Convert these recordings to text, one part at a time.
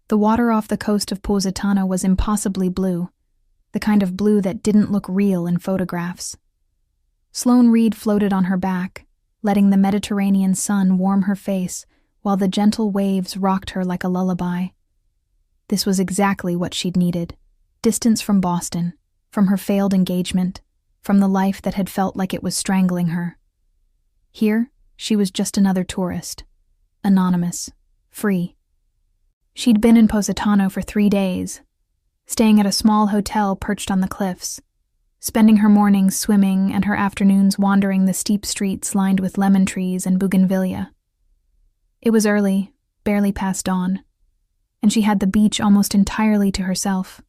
The water off the coast of Positano was impossibly blue, the kind of blue that didn't look real in photographs. Sloane Reed floated on her back, letting the Mediterranean sun warm her face while the gentle waves rocked her like a lullaby. This was exactly what she'd needed. Distance from Boston, from her failed engagement, from the life that had felt like it was strangling her. Here, she was just another tourist. Anonymous. Free. She'd been in Positano for 3 days, staying at a small hotel perched on the cliffs, spending her mornings swimming and her afternoons wandering the steep streets lined with lemon trees and bougainvillea. It was early, barely past dawn, and she had the beach almost entirely to herself.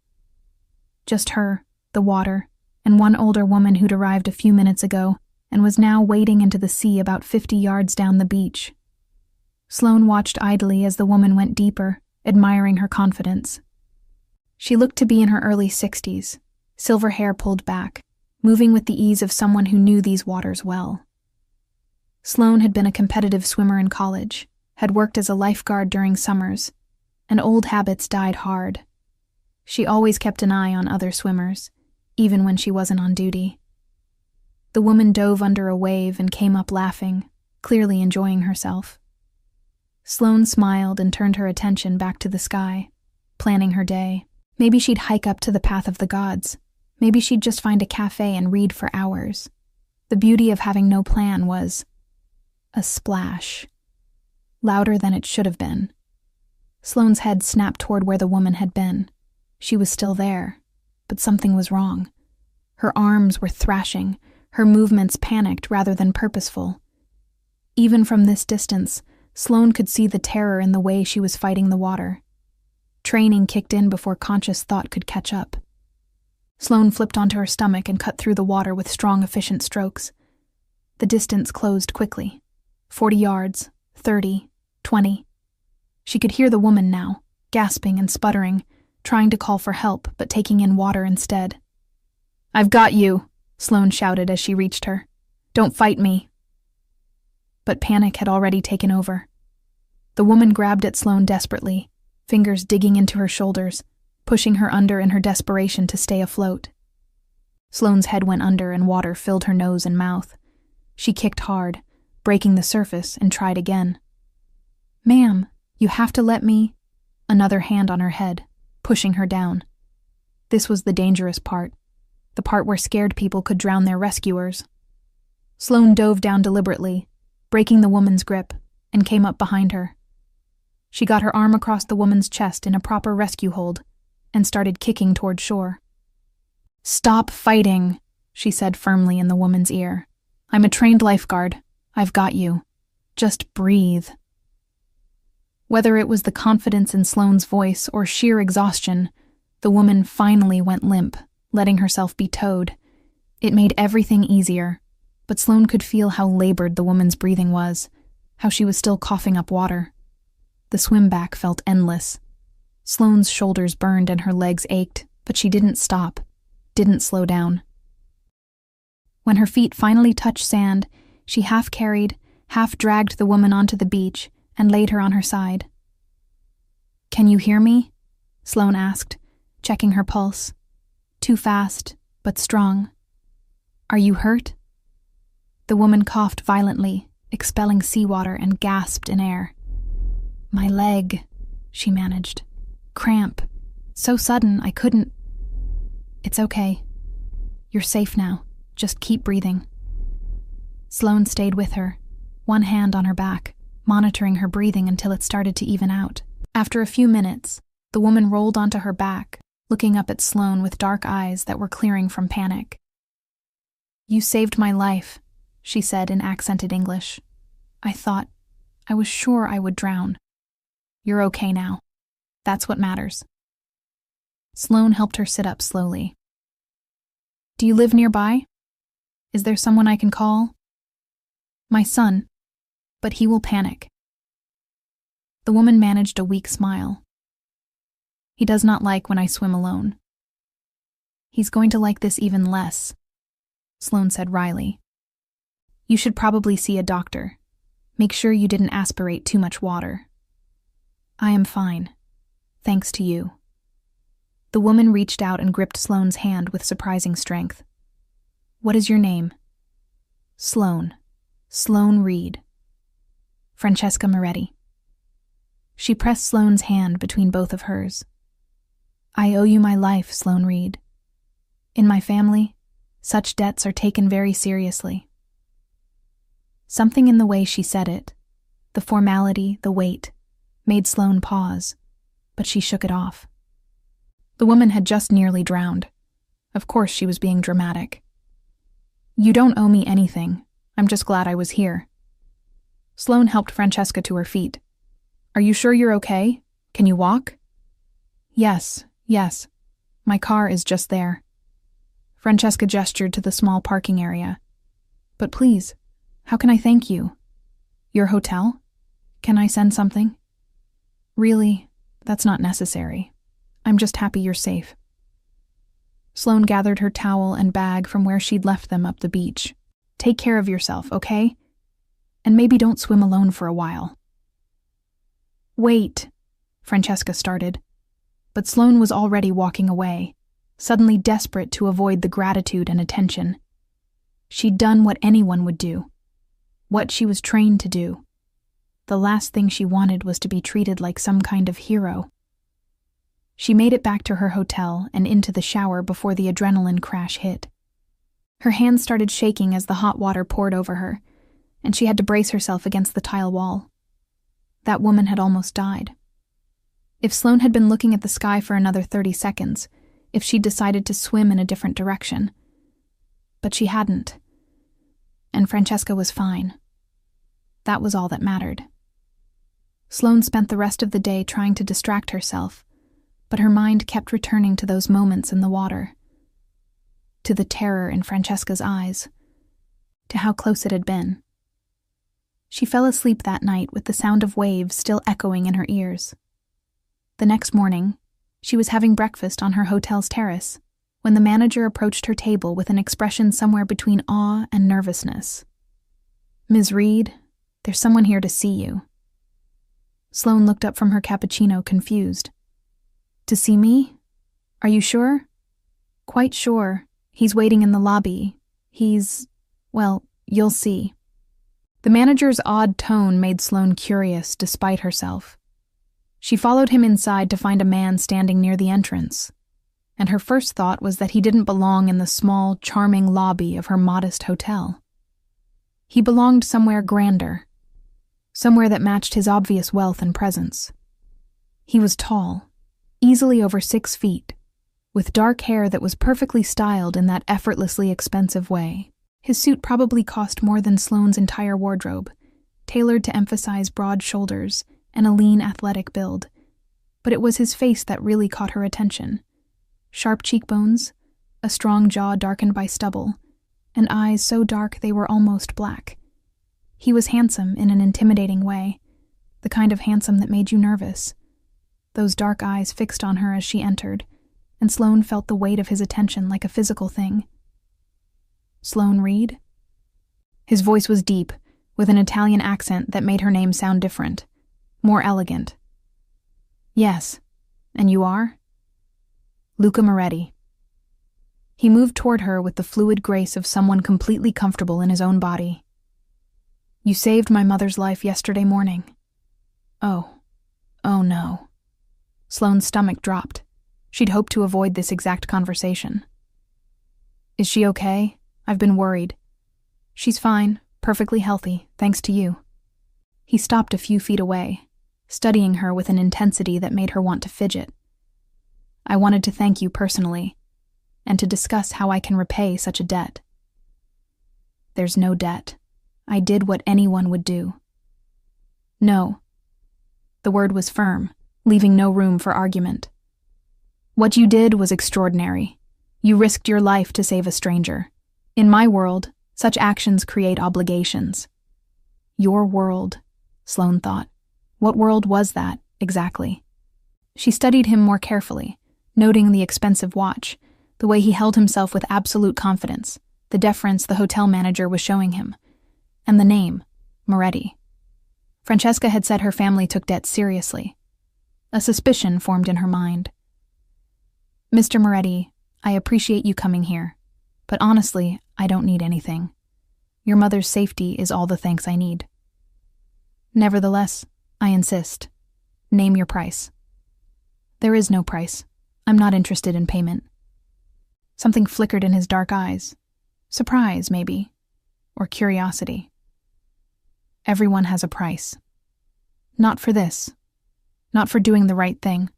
Just her, the water, and one older woman who'd arrived a few minutes ago and was now wading into the sea about 50 yards down the beach. Sloane watched idly as the woman went deeper, admiring her confidence. She looked to be in her early 60s, silver hair pulled back, moving with the ease of someone who knew these waters well. Sloane had been a competitive swimmer in college, had worked as a lifeguard during summers, and old habits died hard. She always kept an eye on other swimmers, even when she wasn't on duty. The woman dove under a wave and came up laughing, clearly enjoying herself. Sloane smiled and turned her attention back to the sky, planning her day. Maybe she'd hike up to the Path of the Gods. Maybe she'd just find a cafe and read for hours. The beauty of having no plan was a splash. Louder than it should have been. Sloane's head snapped toward where the woman had been. She was still there, but something was wrong. Her arms were thrashing, her movements panicked rather than purposeful. Even from this distance, Sloane could see the terror in the way she was fighting the water. Training kicked in before conscious thought could catch up. Sloane flipped onto her stomach and cut through the water with strong, efficient strokes. The distance closed quickly. 40 yards, 30, 20. She could hear the woman now, gasping and sputtering, trying to call for help but taking in water instead. "I've got you," Sloane shouted as she reached her. "Don't fight me." But panic had already taken over. The woman grabbed at Sloane desperately, fingers digging into her shoulders, pushing her under in her desperation to stay afloat. Sloane's head went under and water filled her nose and mouth. She kicked hard, breaking the surface, and tried again. "Ma'am, you have to let me—" Another hand on her head, pushing her down. This was the dangerous part, the part where scared people could drown their rescuers. Sloane dove down deliberately, breaking the woman's grip, and came up behind her. She got her arm across the woman's chest in a proper rescue hold and started kicking toward shore. "Stop fighting," she said firmly in the woman's ear. "I'm a trained lifeguard. I've got you. Just breathe." Whether it was the confidence in Sloane's voice or sheer exhaustion, the woman finally went limp, letting herself be towed. It made everything easier, but Sloane could feel how labored the woman's breathing was, how she was still coughing up water. The swim back felt endless. Sloane's shoulders burned and her legs ached, but she didn't stop, didn't slow down. When her feet finally touched sand, she half-carried, half-dragged the woman onto the beach and laid her on her side. "Can you hear me?" Sloane asked, checking her pulse. Too fast, but strong. "Are you hurt?" The woman coughed violently, expelling seawater, and gasped in air. "My leg," she managed. "Cramp. So sudden, I couldn't—" "It's okay. You're safe now. Just keep breathing." Sloane stayed with her, one hand on her back, monitoring her breathing until it started to even out. After a few minutes, the woman rolled onto her back, looking up at Sloane with dark eyes that were clearing from panic. "You saved my life," she said in accented English. I was sure I would drown. You're okay now. That's what matters." Sloane helped her sit up slowly. "Do you live nearby? Is there someone I can call?" "My son, but he will panic." The woman managed a weak smile. "He does not like when I swim alone." "He's going to like this even less," Sloane said wryly. "You should probably see a doctor. Make sure you didn't aspirate too much water." "I am fine. Thanks to you." The woman reached out and gripped Sloane's hand with surprising strength. "What is your name?" "Sloane. Sloane Reed." "Francesca Moretti." She pressed Sloane's hand between both of hers. "I owe you my life, Sloane Reed. In my family, such debts are taken very seriously." Something in the way she said it, the formality, the weight, made Sloane pause, but she shook it off. The woman had just nearly drowned. Of course she was being dramatic. "You don't owe me anything. I'm just glad I was here." Sloane helped Francesca to her feet. "Are you sure you're okay? Can you walk?" Yes. My car is just there." Francesca gestured to the small parking area. "But please, how can I thank you? Your hotel? Can I send something?" "Really, that's not necessary. I'm just happy you're safe." Sloane gathered her towel and bag from where she'd left them up the beach. "Take care of yourself, okay? And maybe don't swim alone for a while." "Wait," Francesca started. But Sloane was already walking away, suddenly desperate to avoid the gratitude and attention. She'd done what anyone would do, what she was trained to do. The last thing she wanted was to be treated like some kind of hero. She made it back to her hotel and into the shower before the adrenaline crash hit. Her hands started shaking as the hot water poured over her, and she had to brace herself against the tile wall. That woman had almost died. If Sloane had been looking at the sky for another 30 seconds, if she'd decided to swim in a different direction. But she hadn't. And Francesca was fine. That was all that mattered. Sloane spent the rest of the day trying to distract herself, but her mind kept returning to those moments in the water, to the terror in Francesca's eyes, to how close it had been. She fell asleep that night with the sound of waves still echoing in her ears. The next morning, she was having breakfast on her hotel's terrace when the manager approached her table with an expression somewhere between awe and nervousness. "Ms. Reed, there's someone here to see you." Sloane looked up from her cappuccino, confused. "To see me? Are you sure?" "Quite sure. He's waiting in the lobby. Well, you'll see." The manager's odd tone made Sloane curious despite herself. She followed him inside to find a man standing near the entrance, and her first thought was that he didn't belong in the small, charming lobby of her modest hotel. He belonged somewhere grander, somewhere that matched his obvious wealth and presence. He was tall, easily over 6 feet, with dark hair that was perfectly styled in that effortlessly expensive way. His suit probably cost more than Sloane's entire wardrobe, tailored to emphasize broad shoulders and a lean, athletic build. But it was his face that really caught her attention. Sharp cheekbones, a strong jaw darkened by stubble, and eyes so dark they were almost black. He was handsome in an intimidating way, the kind of handsome that made you nervous. Those dark eyes fixed on her as she entered, and Sloane felt the weight of his attention like a physical thing. "Sloane Reed?" His voice was deep, with an Italian accent that made her name sound different, more elegant. "Yes. And you are?" "Luca Moretti." He moved toward her with the fluid grace of someone completely comfortable in his own body. "You saved my mother's life yesterday morning." Oh no. Sloane's stomach dropped. She'd hoped to avoid this exact conversation. "Is she okay? I've been worried." "She's fine, perfectly healthy, thanks to you." He stopped a few feet away, studying her with an intensity that made her want to fidget. "I wanted to thank you personally, and to discuss how I can repay such a debt." "There's no debt. I did what anyone would do." "No." The word was firm, leaving no room for argument. "What you did was extraordinary. You risked your life to save a stranger. In my world, such actions create obligations." Your world, Sloane thought. What world was that, exactly? She studied him more carefully, noting the expensive watch, the way he held himself with absolute confidence, the deference the hotel manager was showing him, and the name, Moretti. Francesca had said her family took debt seriously. A suspicion formed in her mind. "Mr. Moretti, I appreciate you coming here, but honestly, I don't need anything. Your mother's safety is all the thanks I need." "Nevertheless, I insist. Name your price." "There is no price. I'm not interested in payment." Something flickered in his dark eyes. Surprise, maybe. Or curiosity. "Everyone has a price. Not for this. Not for doing the right thing."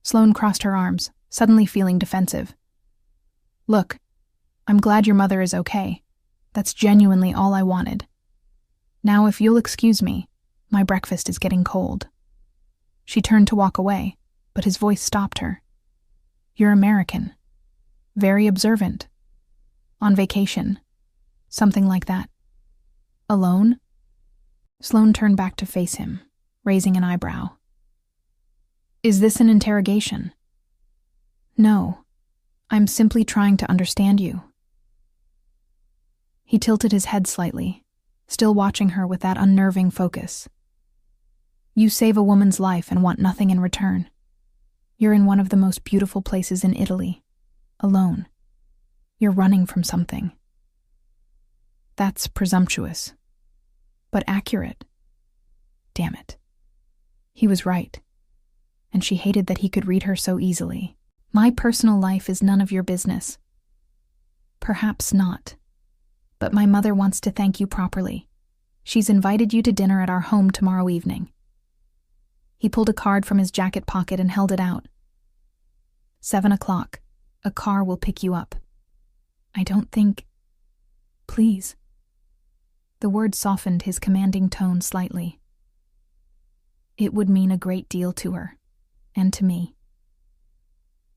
Sloane crossed her arms, suddenly feeling defensive. "Look, I'm glad your mother is okay. That's genuinely all I wanted. Now, if you'll excuse me, my breakfast is getting cold." She turned to walk away, but his voice stopped her. "You're American. Very observant. On vacation. Something like that. Alone?" Sloane turned back to face him, raising an eyebrow. "Is this an interrogation?" "No. I'm simply trying to understand you." He tilted his head slightly, still watching her with that unnerving focus. "You save a woman's life and want nothing in return. You're in one of the most beautiful places in Italy, alone. You're running from something." That's presumptuous, but accurate. Damn it. He was right, and she hated that he could read her so easily. "My personal life is none of your business." "Perhaps not, but my mother wants to thank you properly. She's invited you to dinner at our home tomorrow evening." He pulled a card from his jacket pocket and held it out. 7 o'clock. A car will pick you up. I don't think... Please. The word softened his commanding tone slightly. It would mean a great deal to her, and to me.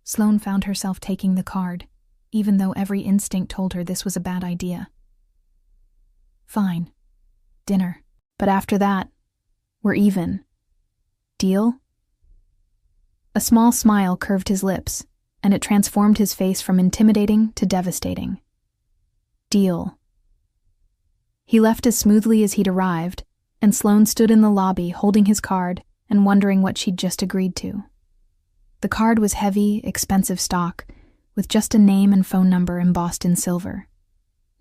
Sloane found herself taking the card, even though every instinct told her this was a bad idea. "Fine. Dinner. But after that, we're even. Deal?" A small smile curved his lips, and it transformed his face from intimidating to devastating. Deal. He left as smoothly as he'd arrived, and Sloane stood in the lobby holding his card and wondering what she'd just agreed to. The card was heavy, expensive stock, with just a name and phone number embossed in silver.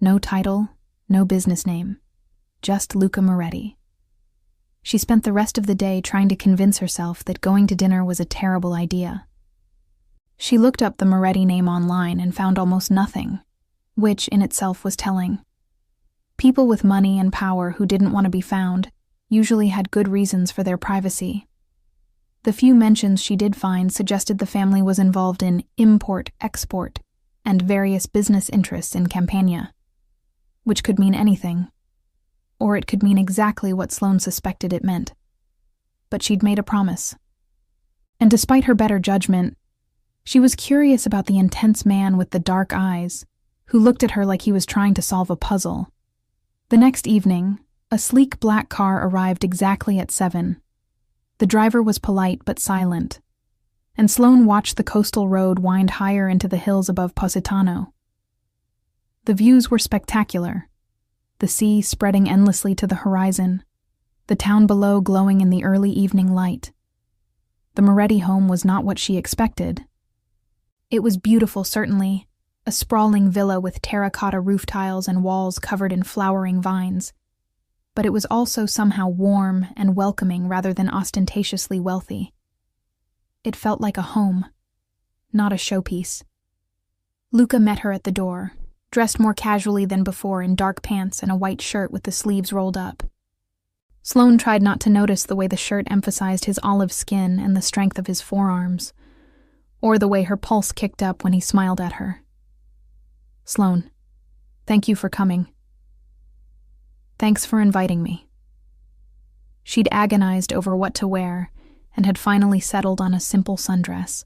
No title, no business name, just Luca Moretti. She spent the rest of the day trying to convince herself that going to dinner was a terrible idea. She looked up the Moretti name online and found almost nothing, which in itself was telling. People with money and power who didn't want to be found usually had good reasons for their privacy. The few mentions she did find suggested the family was involved in import-export and various business interests in Campania, which could mean anything, or it could mean exactly what Sloane suspected it meant. But she'd made a promise. And despite her better judgment, she was curious about the intense man with the dark eyes, who looked at her like he was trying to solve a puzzle. The next evening, a sleek black car arrived exactly at 7. The driver was polite but silent, and Sloane watched the coastal road wind higher into the hills above Positano. The views were spectacular, the sea spreading endlessly to the horizon, the town below glowing in the early evening light. The Moretti home was not what she expected. It was beautiful, certainly, a sprawling villa with terracotta roof tiles and walls covered in flowering vines. But it was also somehow warm and welcoming rather than ostentatiously wealthy. It felt like a home, not a showpiece. Luca met her at the door, dressed more casually than before in dark pants and a white shirt with the sleeves rolled up. Sloane tried not to notice the way the shirt emphasized his olive skin and the strength of his forearms, or the way her pulse kicked up when he smiled at her. "Sloane, thank you for coming." "Thanks for inviting me." She'd agonized over what to wear and had finally settled on a simple sundress,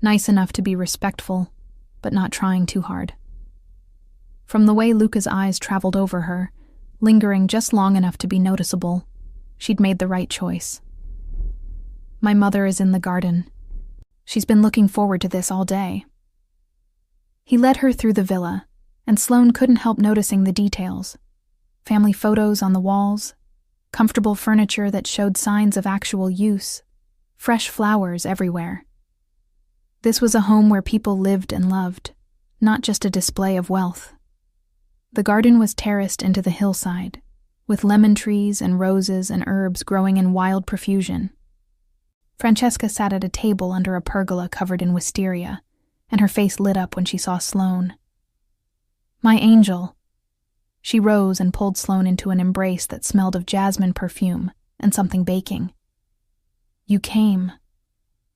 nice enough to be respectful, but not trying too hard. From the way Luca's eyes traveled over her, lingering just long enough to be noticeable, she'd made the right choice. "My mother is in the garden. She's been looking forward to this all day." He led her through the villa, and Sloane couldn't help noticing the details. Family photos on the walls, comfortable furniture that showed signs of actual use, fresh flowers everywhere. This was a home where people lived and loved, not just a display of wealth. The garden was terraced into the hillside, with lemon trees and roses and herbs growing in wild profusion. Francesca sat at a table under a pergola covered in wisteria, and her face lit up when she saw Sloane. "My angel." She rose and pulled Sloane into an embrace that smelled of jasmine perfume and something baking. "You came.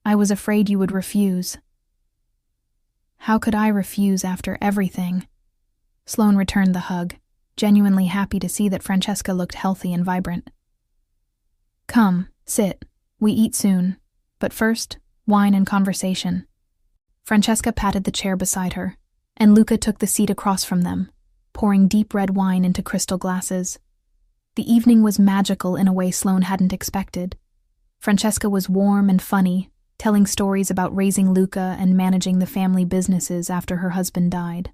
I was afraid you would refuse." "How could I refuse after everything?" Sloane returned the hug, genuinely happy to see that Francesca looked healthy and vibrant. "Come, sit. We eat soon. But first, wine and conversation." Francesca patted the chair beside her, and Luca took the seat across from them, pouring deep red wine into crystal glasses. The evening was magical in a way Sloane hadn't expected. Francesca was warm and funny, telling stories about raising Luca and managing the family businesses after her husband died.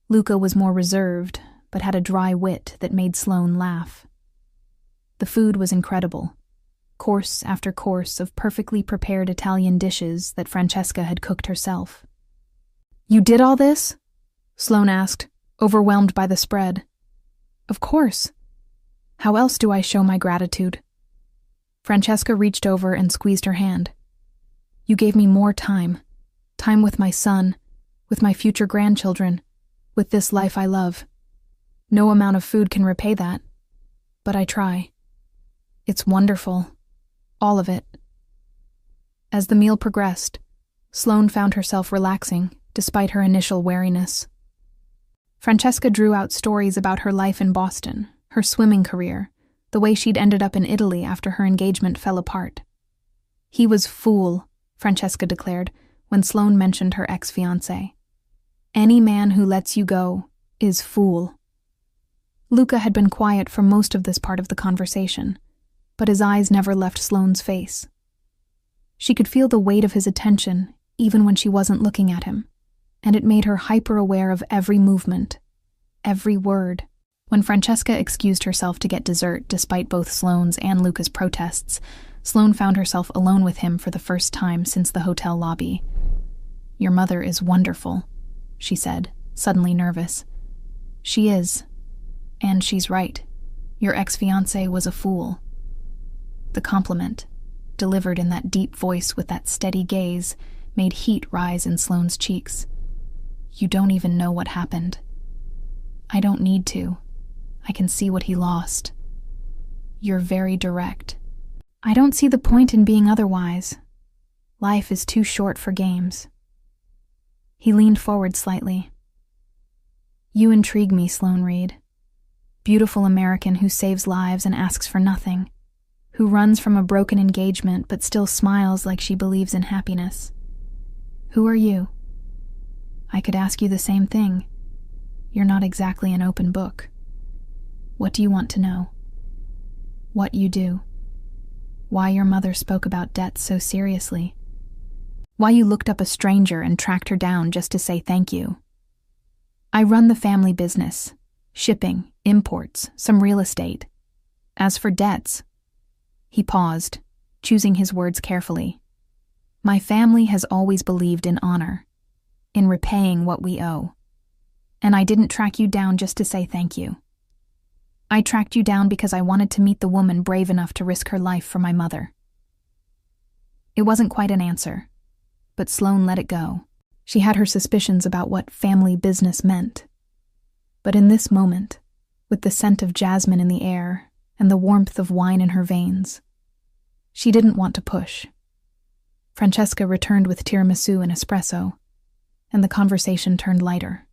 Luca was more reserved, but had a dry wit that made Sloane laugh. The food was incredible. Course after course of perfectly prepared Italian dishes that Francesca had cooked herself. "You did all this?" Sloane asked, overwhelmed by the spread. "Of course. How else do I show my gratitude?" Francesca reached over and squeezed her hand. "You gave me more time with my son, with my future grandchildren, with this life I love. No amount of food can repay that, but I try. It's wonderful. All of it." As the meal progressed, Sloane found herself relaxing, despite her initial wariness. Francesca drew out stories about her life in Boston, her swimming career, the way she'd ended up in Italy after her engagement fell apart. "He was fool," Francesca declared when Sloane mentioned her ex-fiancé. "Any man who lets you go is fool." Luca had been quiet for most of this part of the conversation, but his eyes never left Sloane's face. She could feel the weight of his attention even when she wasn't looking at him, and it made her hyper-aware of every movement, every word. When Francesca excused herself to get dessert despite both Sloane's and Luca's protests, Sloane found herself alone with him for the first time since the hotel lobby. "Your mother is wonderful," she said, suddenly nervous. "She is. And she's right. Your ex-fiancé was a fool." The compliment, delivered in that deep voice with that steady gaze, made heat rise in Sloane's cheeks. "You don't even know what happened." "I don't need to. I can see what he lost." "You're very direct." "I don't see the point in being otherwise. Life is too short for games." He leaned forward slightly. "You intrigue me, Sloane Reed. Beautiful American who saves lives and asks for nothing, who runs from a broken engagement but still smiles like she believes in happiness. Who are you?" "I could ask you the same thing. You're not exactly an open book. What do you want to know?" "What you do. Why your mother spoke about debts so seriously. Why you looked up a stranger and tracked her down just to say thank you." "I run the family business. Shipping, imports, some real estate. As for debts..." He paused, choosing his words carefully. "My family has always believed in honor, in repaying what we owe. And I didn't track you down just to say thank you. I tracked you down because I wanted to meet the woman brave enough to risk her life for my mother." It wasn't quite an answer, but Sloane let it go. She had her suspicions about what family business meant. But in this moment, with the scent of jasmine in the air and the warmth of wine in her veins, she didn't want to push. Francesca returned with tiramisu and espresso, and the conversation turned lighter.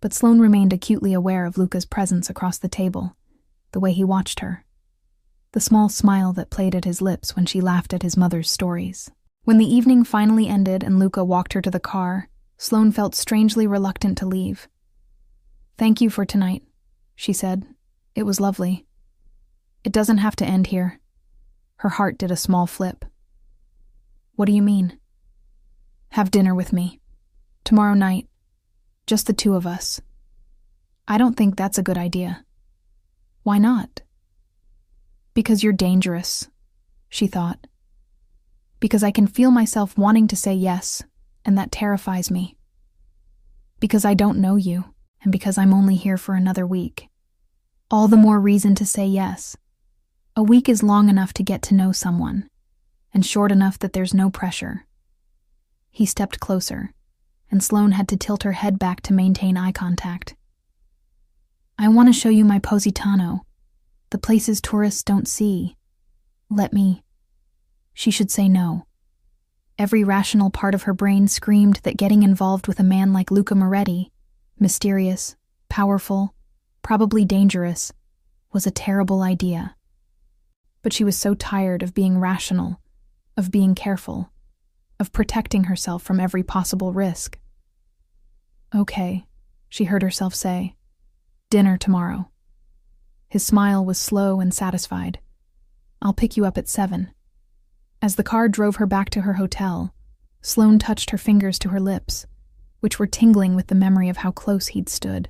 But Sloane remained acutely aware of Luca's presence across the table, the way he watched her, the small smile that played at his lips when she laughed at his mother's stories. When the evening finally ended and Luca walked her to the car, Sloane felt strangely reluctant to leave. "Thank you for tonight," she said. "It was lovely. It doesn't have to end here." Her heart did a small flip. "What do you mean?" "Have dinner with me. Tomorrow night. Just the two of us." "I don't think that's a good idea." "Why not?" "Because you're dangerous," she thought, Because I can feel myself wanting to say yes, and that terrifies me. Because I don't know you, and because I'm only here for another week. All the more reason to say yes. A week is long enough to get to know someone, and short enough that there's no pressure. He stepped closer, and Sloane had to tilt her head back to maintain eye contact. I want to show you my Positano, the places tourists don't see. Let me. She should say no. Every rational part of her brain screamed that getting involved with a man like Luca Moretti, mysterious, powerful, probably dangerous, was a terrible idea. But she was so tired of being rational, of being careful, of protecting herself from every possible risk. Okay, she heard herself say. Dinner tomorrow. His smile was slow and satisfied. I'll pick you up at 7. As the car drove her back to her hotel, Sloane touched her fingers to her lips, which were tingling with the memory of how close he'd stood.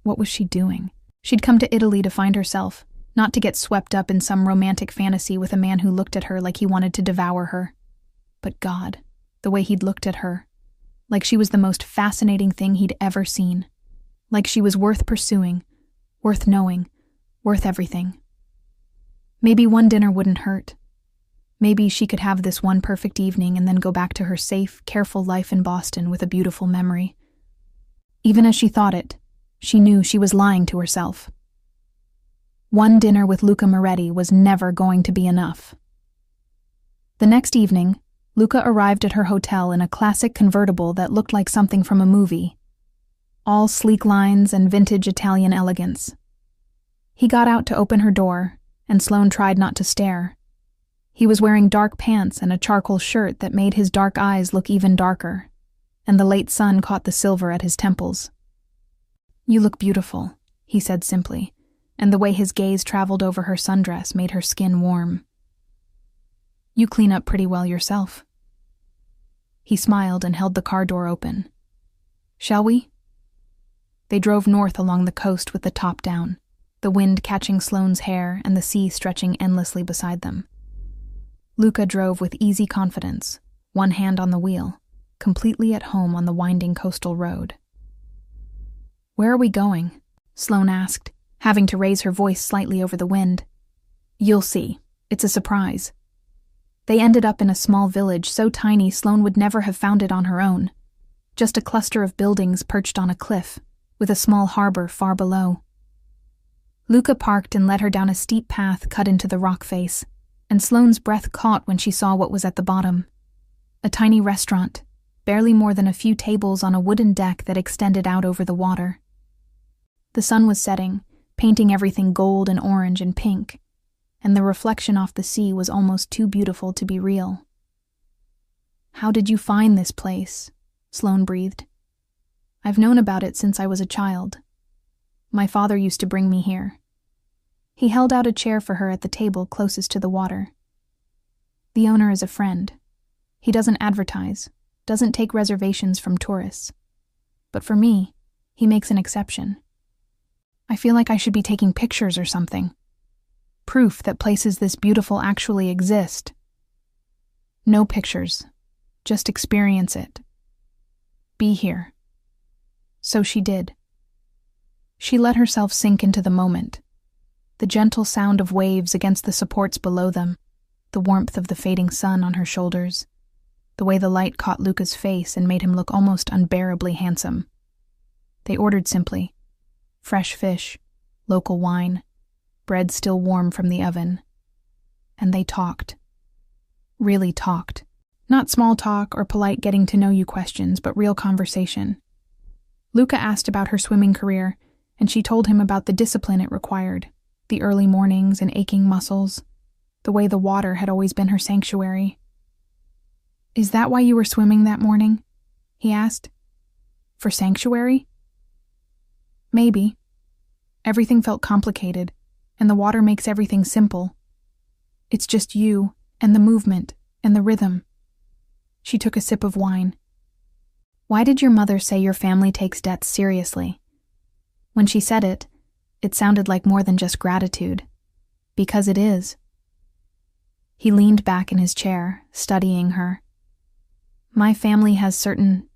What was she doing? She'd come to Italy to find herself, not to get swept up in some romantic fantasy with a man who looked at her like he wanted to devour her. But God, the way he'd looked at her, like she was the most fascinating thing he'd ever seen, like she was worth pursuing, worth knowing, worth everything. Maybe one dinner wouldn't hurt. Maybe she could have this one perfect evening and then go back to her safe, careful life in Boston with a beautiful memory. Even as she thought it, she knew she was lying to herself. One dinner with Luca Moretti was never going to be enough. The next evening, Luca arrived at her hotel in a classic convertible that looked like something from a movie. All sleek lines and vintage Italian elegance. He got out to open her door, and Sloane tried not to stare. He was wearing dark pants and a charcoal shirt that made his dark eyes look even darker, and the late sun caught the silver at his temples. You look beautiful, he said simply, and the way his gaze traveled over her sundress made her skin warm. You clean up pretty well yourself. He smiled and held the car door open. Shall we? They drove north along the coast with the top down, the wind catching Sloane's hair and the sea stretching endlessly beside them. Luca drove with easy confidence, one hand on the wheel, completely at home on the winding coastal road. Where are we going? Sloane asked, having to raise her voice slightly over the wind. You'll see. It's a surprise. They ended up in a small village so tiny Sloane would never have found it on her own. Just a cluster of buildings perched on a cliff, with a small harbor far below. Luca parked and led her down a steep path cut into the rock face, and Sloane's breath caught when she saw what was at the bottom. A tiny restaurant, barely more than a few tables on a wooden deck that extended out over the water. The sun was setting, painting everything gold and orange and pink, and the reflection off the sea was almost too beautiful to be real. How did you find this place? Sloane breathed. I've known about it since I was a child. My father used to bring me here. He held out a chair for her at the table closest to the water. The owner is a friend. He doesn't advertise, doesn't take reservations from tourists. But for me, he makes an exception. I feel like I should be taking pictures or something. Proof that places this beautiful actually exist. No pictures. Just experience it. Be here. So she did. She let herself sink into the moment. The gentle sound of waves against the supports below them, the warmth of the fading sun on her shoulders, the way the light caught Luca's face and made him look almost unbearably handsome. They ordered simply. Fresh fish, local wine, bread still warm from the oven. And they talked. Really talked. Not small talk or polite getting-to-know-you questions, but real conversation. Luca asked about her swimming career, and she told him about the discipline it required, the early mornings and aching muscles, the way the water had always been her sanctuary. Is that why you were swimming that morning? He asked. For sanctuary? Maybe. Everything felt complicated, and the water makes everything simple. It's just you, and the movement, and the rhythm. She took a sip of wine. Why did your mother say your family takes debts seriously? When she said it, it sounded like more than just gratitude. Because it is. He leaned back in his chair, studying her. My family has certain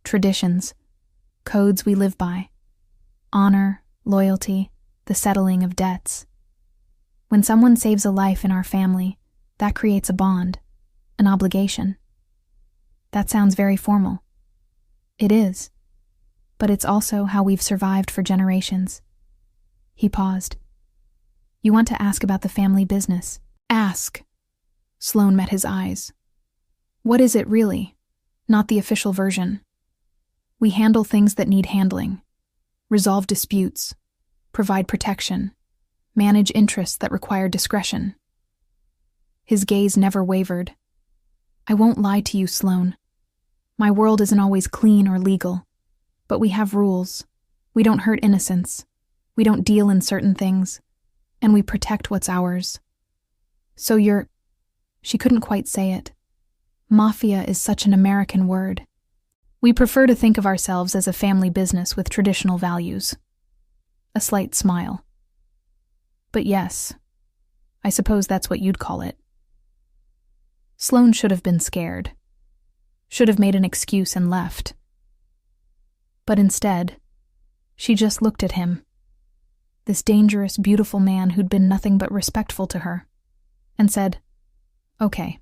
traditions, codes we live by. Honor, loyalty, the settling of debts. When someone saves a life in our family, that creates a bond, an obligation. That sounds very formal. It is, but it's also how we've survived for generations. He paused. You want to ask about the family business? Ask. Sloane met his eyes. What is it really? Not the official version. We handle things that need handling, resolve disputes, provide protection, manage interests that require discretion. His gaze never wavered. I won't lie to you, Sloane. My world isn't always clean or legal, but we have rules. We don't hurt innocents. We don't deal in certain things, and we protect what's ours. So she couldn't quite say it. Mafia is such an American word. We prefer to think of ourselves as a family business with traditional values. A slight smile. But yes, I suppose that's what you'd call it. Sloane should have been scared. Should have made an excuse and left. But instead, she just looked at him, this dangerous, beautiful man who'd been nothing but respectful to her, and said, Okay.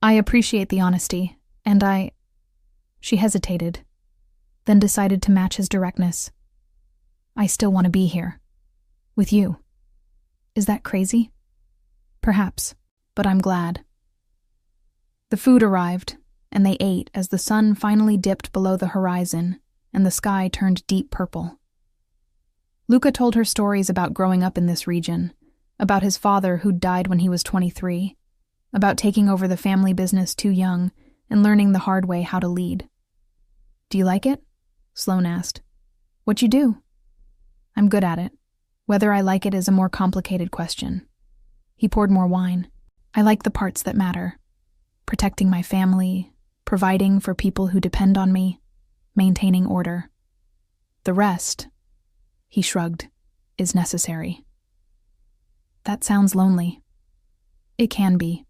I appreciate the honesty, and She hesitated, then decided to match his directness. I still want to be here. With you. Is that crazy? Perhaps, but I'm glad. The food arrived, and they ate as the sun finally dipped below the horizon and the sky turned deep purple. Luca told her stories about growing up in this region, about his father who'd died when he was 23, about taking over the family business too young and learning the hard way how to lead. Do you like it? Sloane asked. What you do? I'm good at it. Whether I like it is a more complicated question. He poured more wine. I like the parts that matter. Protecting my family, providing for people who depend on me, maintaining order. The rest, he shrugged, is necessary. That sounds lonely. It can be.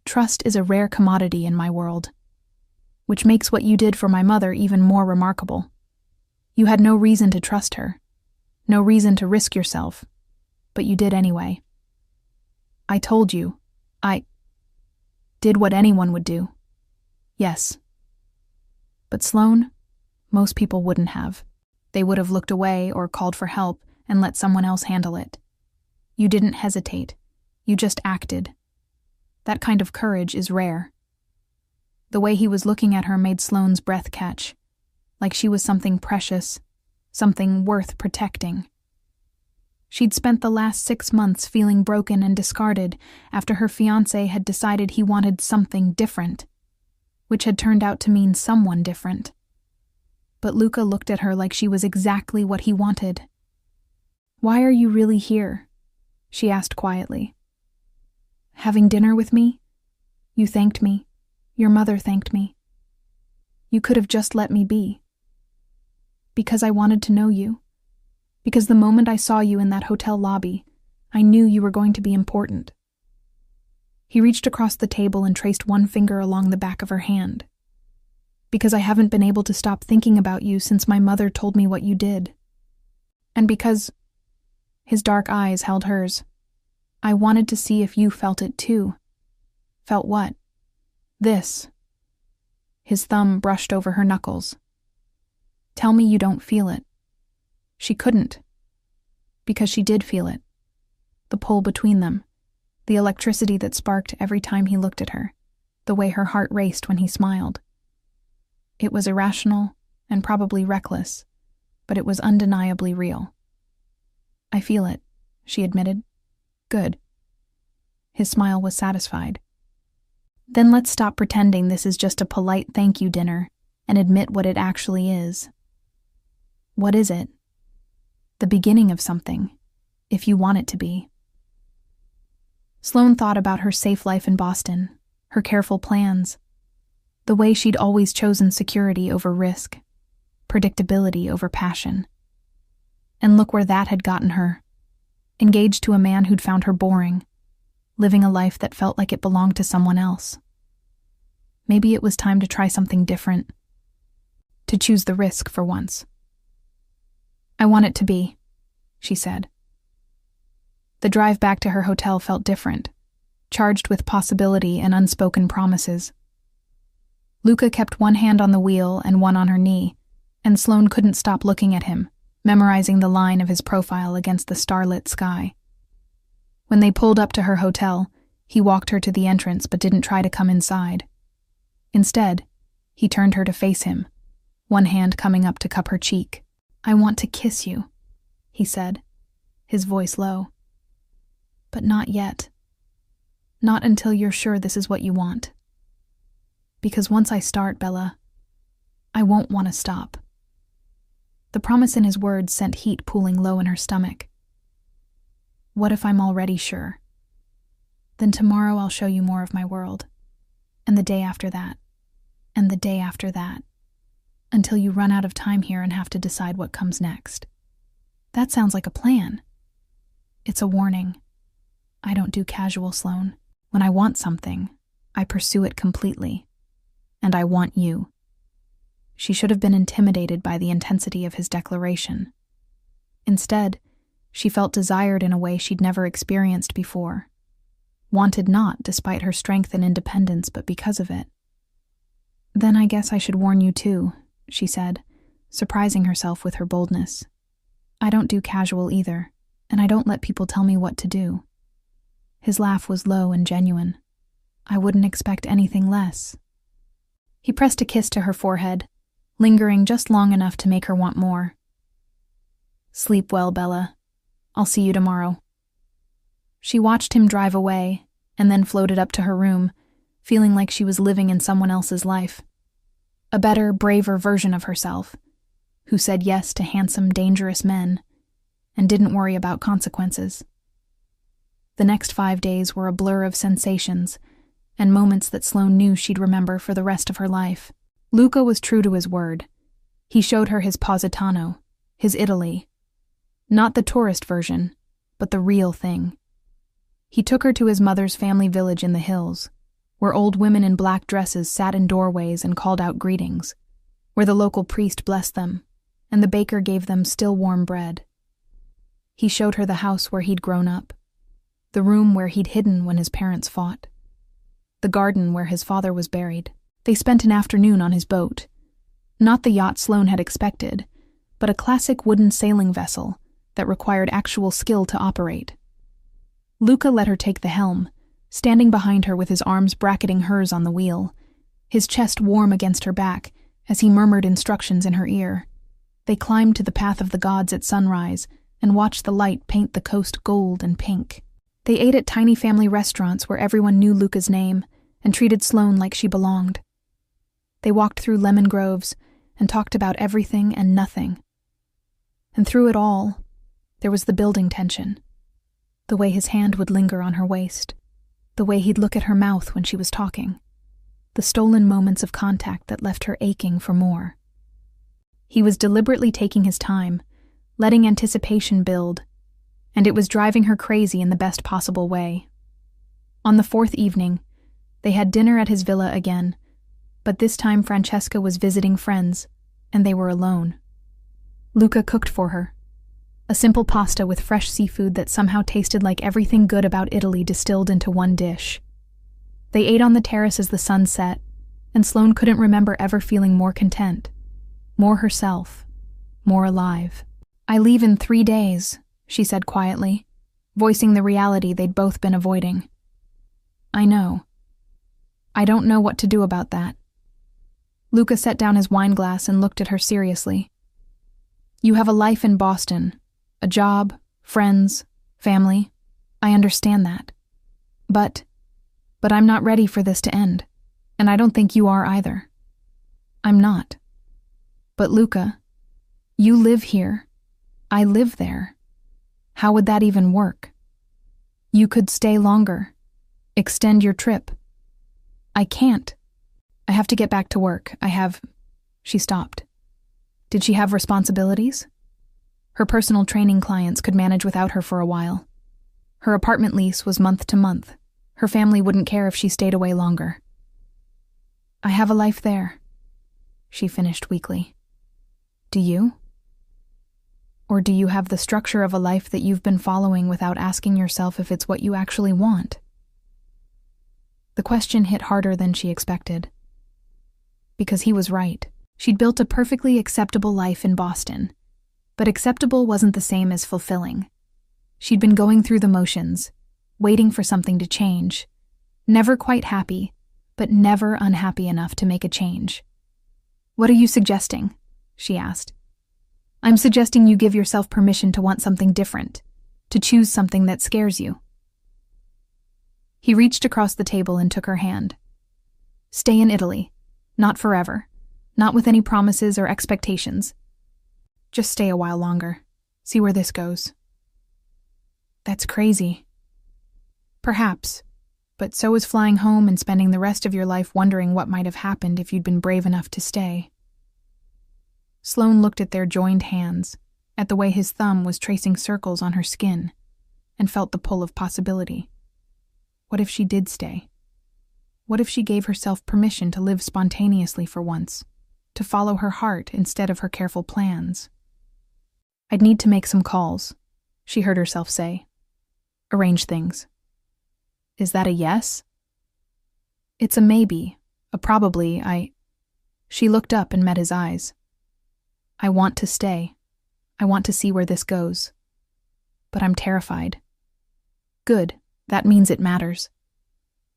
Trust is a rare commodity in my world, which makes what you did for my mother even more remarkable. You had no reason to trust her, no reason to risk yourself, but you did anyway. I told you, I did what anyone would do. Yes. But Sloane, most people wouldn't have. They would have looked away or called for help and let someone else handle it. You didn't hesitate. You just acted. That kind of courage is rare. The way he was looking at her made Sloane's breath catch, like she was something precious, something worth protecting. She'd spent the last 6 months feeling broken and discarded after her fiancé had decided he wanted something different, which had turned out to mean someone different. But Luca looked at her like she was exactly what he wanted. Why are you really here? She asked quietly. Having dinner with me? You thanked me. Your mother thanked me. You could have just let me be. Because I wanted to know you. Because the moment I saw you in that hotel lobby, I knew you were going to be important. He reached across the table and traced one finger along the back of her hand. Because I haven't been able to stop thinking about you since my mother told me what you did. And because... His dark eyes held hers. I wanted to see if you felt it too. Felt what? This. His thumb brushed over her knuckles. Tell me you don't feel it. She couldn't. Because she did feel it. The pull between them. The electricity that sparked every time he looked at her. The way her heart raced when he smiled. It was irrational and probably reckless, but it was undeniably real. I feel it, she admitted. Good. His smile was satisfied. Then let's stop pretending this is just a polite thank you dinner and admit what it actually is. What is it? The beginning of something, if you want it to be. Sloane thought about her safe life in Boston, her careful plans, the way she'd always chosen security over risk, predictability over passion. And look where that had gotten her. Engaged to a man who'd found her boring, living a life that felt like it belonged to someone else. Maybe it was time to try something different, to choose the risk for once. "I want it to be," she said. The drive back to her hotel felt different, charged with possibility and unspoken promises. Luca kept one hand on the wheel and one on her knee, and Sloane couldn't stop looking at him, memorizing the line of his profile against the starlit sky. When they pulled up to her hotel, he walked her to the entrance but didn't try to come inside. Instead, he turned her to face him, one hand coming up to cup her cheek. "I want to kiss you," he said, his voice low. "But not yet. Not until you're sure this is what you want. Because once I start, Bella, I won't want to stop." The promise in his words sent heat pooling low in her stomach. "What if I'm already sure? Then tomorrow I'll show you more of my world. And the day after that. And the day after that. Until you run out of time here and have to decide what comes next." That sounds like a plan. It's a warning. I don't do casual, Sloane. When I want something, I pursue it completely. And I want you. She should have been intimidated by the intensity of his declaration. Instead, she felt desired in a way she'd never experienced before. Wanted not despite her strength and independence, but because of it. "Then I guess I should warn you too," she said, surprising herself with her boldness. "I don't do casual either, and I don't let people tell me what to do." His laugh was low and genuine. "I wouldn't expect anything less." He pressed a kiss to her forehead, lingering just long enough to make her want more. "Sleep well, Bella. I'll see you tomorrow." She watched him drive away, and then floated up to her room, feeling like she was living in someone else's life. A better, braver version of herself, who said yes to handsome, dangerous men, and didn't worry about consequences. The next 5 days were a blur of sensations, and moments that Sloane knew she'd remember for the rest of her life. Luca was true to his word. He showed her his Positano, his Italy. Not the tourist version, but the real thing. He took her to his mother's family village in the hills, where old women in black dresses sat in doorways and called out greetings, where the local priest blessed them, and the baker gave them still warm bread. He showed her the house where he'd grown up, the room where he'd hidden when his parents fought, the garden where his father was buried. They spent an afternoon on his boat, not the yacht Sloane had expected, but a classic wooden sailing vessel that required actual skill to operate. Luca let her take the helm, standing behind her with his arms bracketing hers on the wheel, his chest warm against her back as he murmured instructions in her ear. They climbed to the path of the gods at sunrise and watched the light paint the coast gold and pink. They ate at tiny family restaurants where everyone knew Luca's name and treated Sloane like she belonged. They walked through lemon groves and talked about everything and nothing. And through it all, there was the building tension. The way his hand would linger on her waist, the way he'd look at her mouth when she was talking, the stolen moments of contact that left her aching for more. He was deliberately taking his time, letting anticipation build, and it was driving her crazy in the best possible way. On the 4th evening, they had dinner at his villa again, but this time Francesca was visiting friends, and they were alone. Luca cooked for her. A simple pasta with fresh seafood that somehow tasted like everything good about Italy distilled into one dish. They ate on the terrace as the sun set, and Sloane couldn't remember ever feeling more content, more herself, more alive. "I leave in 3 days," she said quietly, voicing the reality they'd both been avoiding. "I know. I don't know what to do about that." Luca set down his wine glass and looked at her seriously. "You have a life in Boston, a job, friends, family. I understand that. But I'm not ready for this to end, and I don't think you are either. I'm not. But Luca, you live here. I live there. How would that even work? You could stay longer, extend your trip. I can't. I have to get back to work. She stopped. Did she have responsibilities? Her personal training clients could manage without her for a while. Her apartment lease was month to month, Her family wouldn't care if she stayed away longer. I have a life there, she finished weakly. Do you? Or do you have the structure of a life that you've been following without asking yourself if it's what you actually want? The question hit harder than she expected. Because he was right. She'd built a perfectly acceptable life in Boston. But acceptable wasn't the same as fulfilling. She'd been going through the motions, waiting for something to change. Never quite happy, but never unhappy enough to make a change. What are you suggesting? She asked. I'm suggesting you give yourself permission to want something different, to choose something that scares you. He reached across the table and took her hand. Stay in Italy. Not forever. Not with any promises or expectations. Just stay a while longer. See where this goes. That's crazy. Perhaps, but so is flying home and spending the rest of your life wondering what might have happened if you'd been brave enough to stay. Sloane looked at their joined hands, at the way his thumb was tracing circles on her skin, and felt the pull of possibility. What if she did stay? What if she gave herself permission to live spontaneously for once, to follow her heart instead of her careful plans? I'd need to make some calls, she heard herself say. Arrange things. Is that a yes? It's a maybe, a probably. She looked up and met his eyes. I want to stay. I want to see where this goes. But I'm terrified. Good, that means it matters.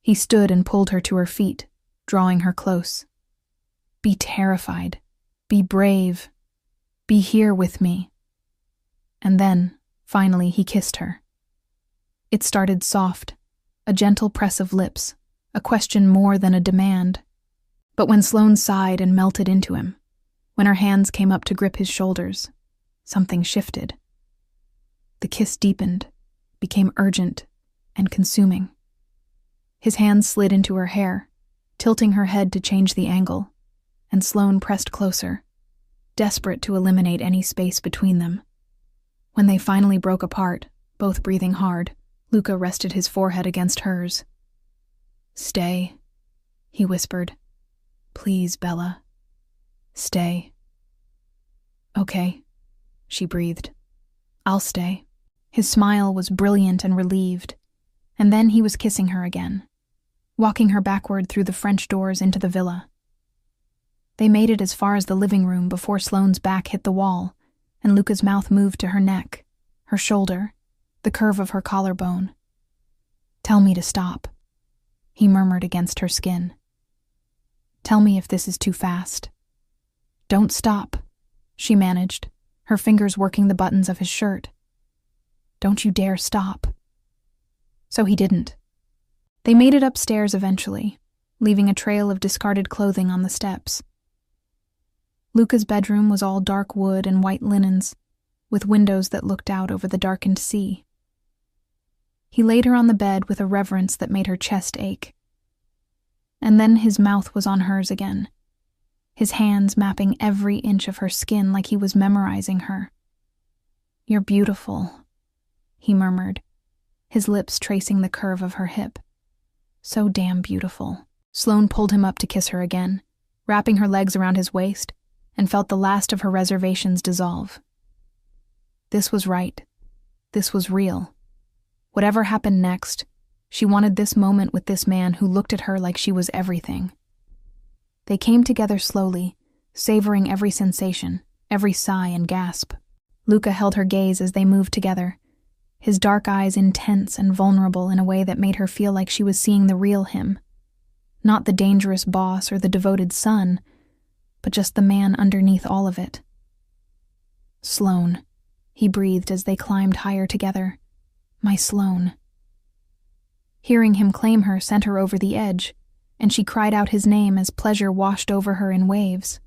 He stood and pulled her to her feet, drawing her close. Be terrified. Be brave. Be here with me. And then, finally, he kissed her. It started soft, a gentle press of lips, a question more than a demand. But when Sloane sighed and melted into him, when her hands came up to grip his shoulders, something shifted. The kiss deepened, became urgent and consuming. His hands slid into her hair, tilting her head to change the angle, and Sloane pressed closer, desperate to eliminate any space between them. When they finally broke apart, both breathing hard, Luca rested his forehead against hers. Stay, he whispered. Please, Bella. Stay. Okay, she breathed. I'll stay. His smile was brilliant and relieved, and then he was kissing her again, walking her backward through the French doors into the villa. They made it as far as the living room before Sloane's back hit the wall, and Luca's mouth moved to her neck, her shoulder, the curve of her collarbone. Tell me to stop, he murmured against her skin. Tell me if this is too fast. Don't stop, she managed, her fingers working the buttons of his shirt. Don't you dare stop. So he didn't. They made it upstairs eventually, leaving a trail of discarded clothing on the steps. Luca's bedroom was all dark wood and white linens, with windows that looked out over the darkened sea. He laid her on the bed with a reverence that made her chest ache. And then his mouth was on hers again, his hands mapping every inch of her skin like he was memorizing her. You're beautiful, he murmured, his lips tracing the curve of her hip. So damn beautiful. Sloane pulled him up to kiss her again, wrapping her legs around his waist, and felt the last of her reservations dissolve. This was right. This was real. Whatever happened next, she wanted this moment with this man who looked at her like she was everything. They came together slowly, savoring every sensation, every sigh and gasp. Luca held her gaze as they moved together, his dark eyes intense and vulnerable in a way that made her feel like she was seeing the real him. Not the dangerous boss or the devoted son, but just the man underneath all of it. Sloane, he breathed as they climbed higher together. My Sloane. Hearing him claim her sent her over the edge, and she cried out his name as pleasure washed over her in waves.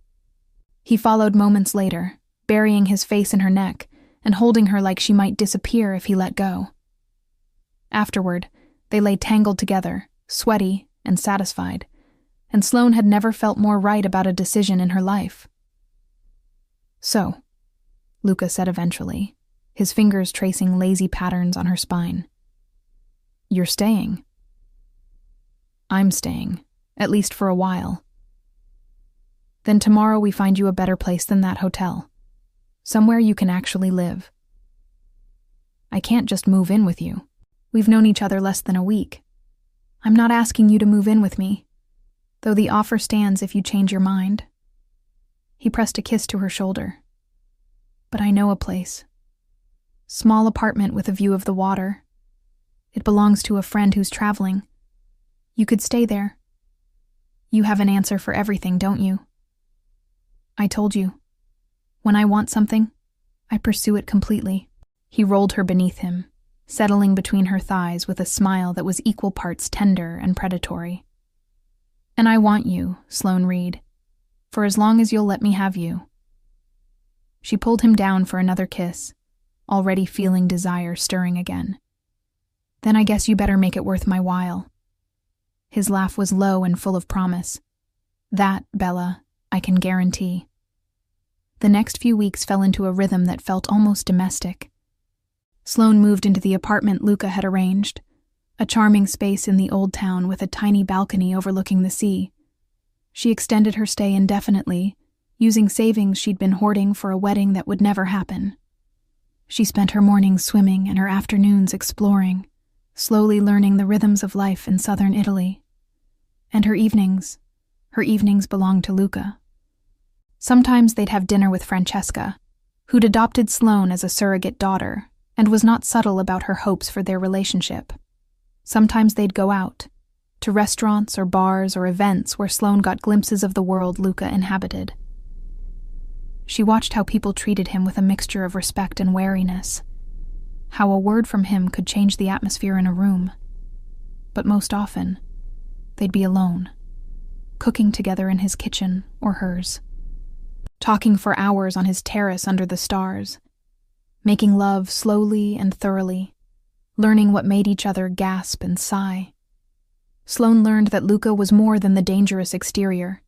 He followed moments later, burying his face in her neck and holding her like she might disappear if he let go. Afterward, they lay tangled together, sweaty and satisfied, and Sloane had never felt more right about a decision in her life. So, Luca said eventually, his fingers tracing lazy patterns on her spine. You're staying. I'm staying, at least for a while. Then tomorrow we find you a better place than that hotel. Somewhere you can actually live. I can't just move in with you. We've known each other less than a week. I'm not asking you to move in with me, though the offer stands if you change your mind. He pressed a kiss to her shoulder. But I know a place. Small apartment with a view of the water. It belongs to a friend who's traveling. You could stay there. You have an answer for everything, don't you? I told you. When I want something, I pursue it completely. He rolled her beneath him, settling between her thighs with a smile that was equal parts tender and predatory. And I want you, Sloane Reed, for as long as you'll let me have you. She pulled him down for another kiss, already feeling desire stirring again. Then I guess you better make it worth my while. His laugh was low and full of promise. That, Bella, I can guarantee. The next few weeks fell into a rhythm that felt almost domestic. Sloane moved into the apartment Luca had arranged, a charming space in the old town with a tiny balcony overlooking the sea. She extended her stay indefinitely, using savings she'd been hoarding for a wedding that would never happen. She spent her mornings swimming and her afternoons exploring, slowly learning the rhythms of life in southern Italy. And her evenings belonged to Luca. Sometimes they'd have dinner with Francesca, who'd adopted Sloane as a surrogate daughter and was not subtle about her hopes for their relationship. Sometimes they'd go out, to restaurants or bars or events where Sloane got glimpses of the world Luca inhabited. She watched how people treated him with a mixture of respect and wariness, how a word from him could change the atmosphere in a room. But most often, they'd be alone, cooking together in his kitchen or hers, talking for hours on his terrace under the stars, making love slowly and thoroughly, learning what made each other gasp and sigh. Sloane learned that Luca was more than the dangerous exterior.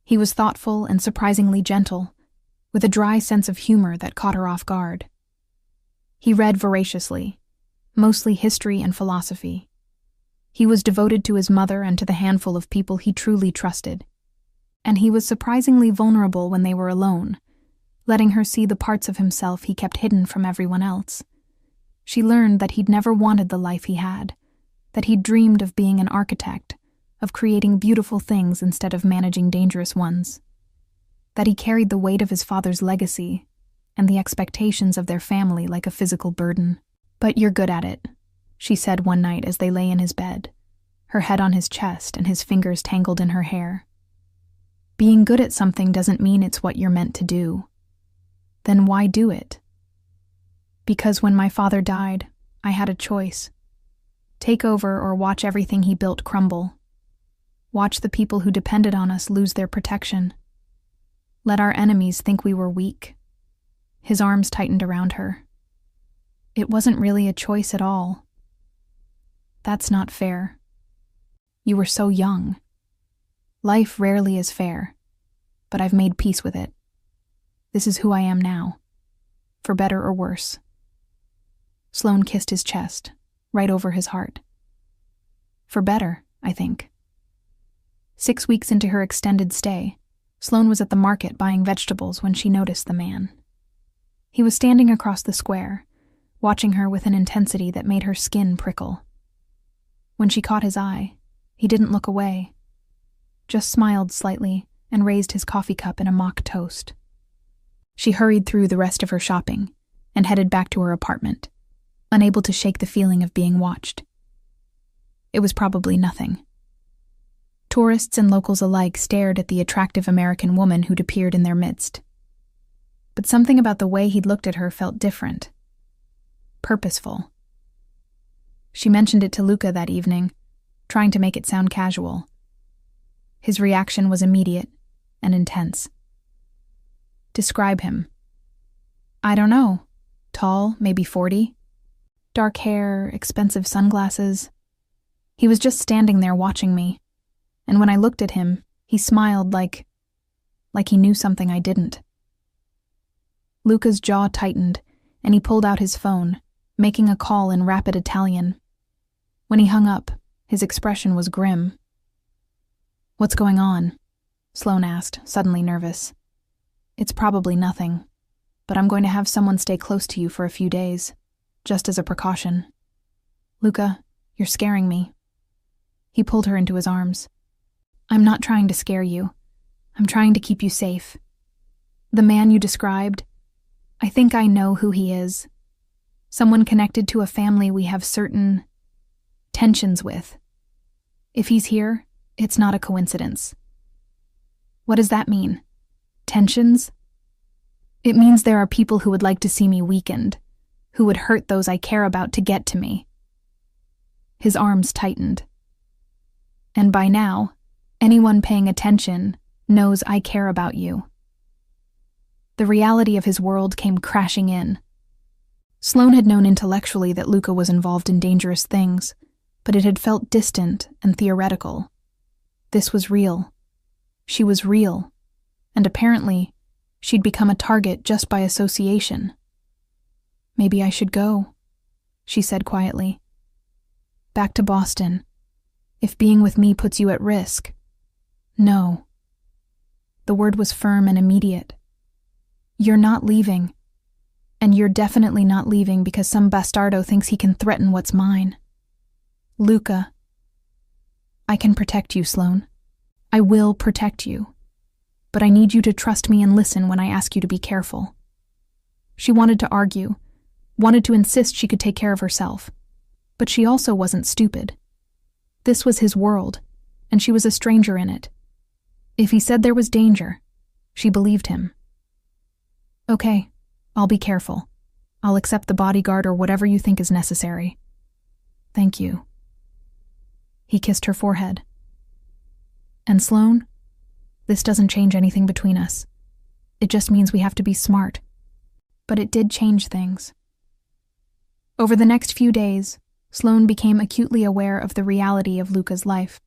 He was thoughtful and surprisingly gentle, with a dry sense of humor that caught her off guard. He read voraciously, mostly history and philosophy. He was devoted to his mother and to the handful of people he truly trusted. And he was surprisingly vulnerable when they were alone, letting her see the parts of himself he kept hidden from everyone else. She learned that he'd never wanted the life he had, that he'd dreamed of being an architect, of creating beautiful things instead of managing dangerous ones, that he carried the weight of his father's legacy and the expectations of their family like a physical burden. "But you're good at it," she said one night as they lay in his bed, her head on his chest and his fingers tangled in her hair. "Being good at something doesn't mean it's what you're meant to do. Then why do it?" "Because when my father died, I had a choice. Take over or watch everything he built crumble. Watch the people who depended on us lose their protection. Let our enemies think we were weak." His arms tightened around her. "It wasn't really a choice at all." "That's not fair. You were so young. Life rarely is fair, but I've made peace with it. This is who I am now, for better or worse." Sloane kissed his chest, right over his heart. "For better, I think." 6 weeks into her extended stay, Sloane was at the market buying vegetables when she noticed the man. He was standing across the square, watching her with an intensity that made her skin prickle. When she caught his eye, he didn't look away, just smiled slightly and raised his coffee cup in a mock toast. She hurried through the rest of her shopping and headed back to her apartment, unable to shake the feeling of being watched. It was probably nothing. Tourists and locals alike stared at the attractive American woman who'd appeared in their midst. But something about the way he'd looked at her felt different. Purposeful. She mentioned it to Luca that evening, trying to make it sound casual. His reaction was immediate and intense. "Describe him." "I don't know. Tall, maybe 40. Dark hair, expensive sunglasses. He was just standing there watching me, and when I looked at him, he smiled like he knew something I didn't." Luca's jaw tightened, and he pulled out his phone, making a call in rapid Italian. When he hung up, His expression was grim. "What's going on?" Sloane asked, suddenly nervous. "It's probably nothing, but I'm going to have someone stay close to you for a few days, just as a precaution." "Luca, you're scaring me." He pulled her into his arms. "I'm not trying to scare you. I'm trying to keep you safe. The man you described, I think I know who he is. Someone connected to a family we have certain tensions with. If he's here, it's not a coincidence." "What does that mean? Tensions?" "It means there are people who would like to see me weakened, who would hurt those I care about to get to me." His arms tightened. "And by now, anyone paying attention knows I care about you." The reality of his world came crashing in. Sloane had known intellectually that Luca was involved in dangerous things, but it had felt distant and theoretical. This was real. She was real, and apparently, she'd become a target just by association. "Maybe I should go," she said quietly. "Back to Boston, if being with me puts you at risk." "No." The word was firm and immediate. "You're not leaving. And you're definitely not leaving because some bastardo thinks he can threaten what's mine. Luca." "I can protect you, Sloane. I will protect you. But I need you to trust me and listen when I ask you to be careful." She wanted to argue, wanted to insist she could take care of herself. But she also wasn't stupid. This was his world, and she was a stranger in it. If he said there was danger, she believed him. "Okay, I'll be careful. I'll accept the bodyguard or whatever you think is necessary." "Thank you." He kissed her forehead. "And Sloane, this doesn't change anything between us. It just means we have to be smart." But it did change things. Over the next few days, Sloane became acutely aware of the reality of Luca's life.